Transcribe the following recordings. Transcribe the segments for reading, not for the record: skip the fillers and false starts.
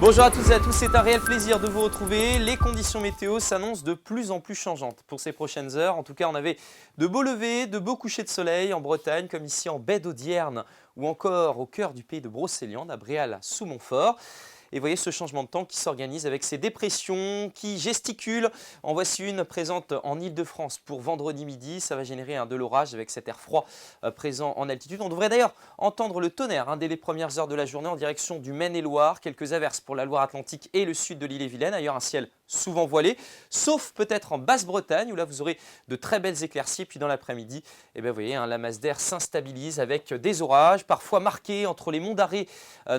Bonjour à toutes et à tous, c'est un réel plaisir de vous retrouver. Les conditions météo s'annoncent de plus en plus changeantes pour ces prochaines heures. En tout cas, on avait de beaux levers, de beaux couchers de soleil en Bretagne, comme ici en baie d'Audierne ou encore au cœur du pays de Brocéliande, à Bréal-sous-Montfort. Et voyez ce changement de temps qui s'organise avec ces dépressions qui gesticulent. En voici une présente en Île-de-France pour vendredi midi. Ça va générer de l'orage avec cet air froid présent en altitude. On devrait d'ailleurs entendre le tonnerre dès les premières heures de la journée en direction du Maine-et-Loire. Quelques averses pour la Loire-Atlantique et le sud de l'île-et-Vilaine. Ailleurs, un ciel souvent voilé, sauf peut-être en Basse-Bretagne où là vous aurez de très belles éclaircies. Puis dans l'après-midi, vous voyez, la masse d'air s'instabilise avec des orages, parfois marqués entre les monts d'Arrée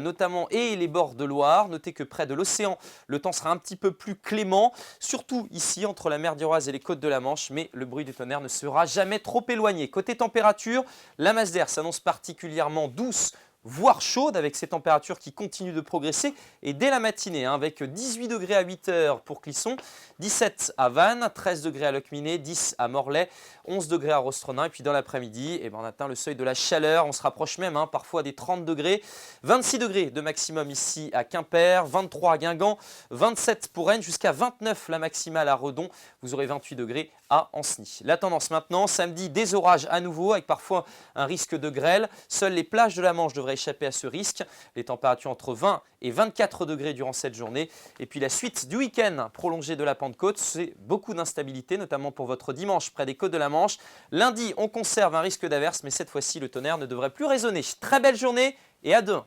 notamment et les bords de Loire. Notez que près de l'océan, le temps sera un petit peu plus clément, surtout ici entre la mer d'Iroise et les côtes de la Manche, mais le bruit du tonnerre ne sera jamais trop éloigné. Côté température, la masse d'air s'annonce particulièrement douce, voire chaude avec ces températures qui continuent de progresser et dès la matinée avec 18 degrés à 8 heures pour Clisson, 17 à Vannes, 13 degrés à Locminé, 10 à Morlaix, 11 degrés à Rostronin et puis dans l'après-midi on atteint le seuil de la chaleur, on se rapproche même parfois des 30 degrés, 26 degrés de maximum ici à Quimper, 23 à Guingamp, 27 pour Rennes jusqu'à 29 la maximale à Redon, vous aurez 28 degrés à Ancenis. La tendance maintenant, samedi des orages à nouveau avec parfois un risque de grêle, seules les plages de la Manche devraient échapper à ce risque. Les températures entre 20 et 24 degrés durant cette journée. Et puis la suite du week-end prolongé de la Pentecôte, c'est beaucoup d'instabilité, notamment pour votre dimanche près des côtes de la Manche. Lundi, on conserve un risque d'averse, mais cette fois-ci, le tonnerre ne devrait plus résonner. Très belle journée et à demain.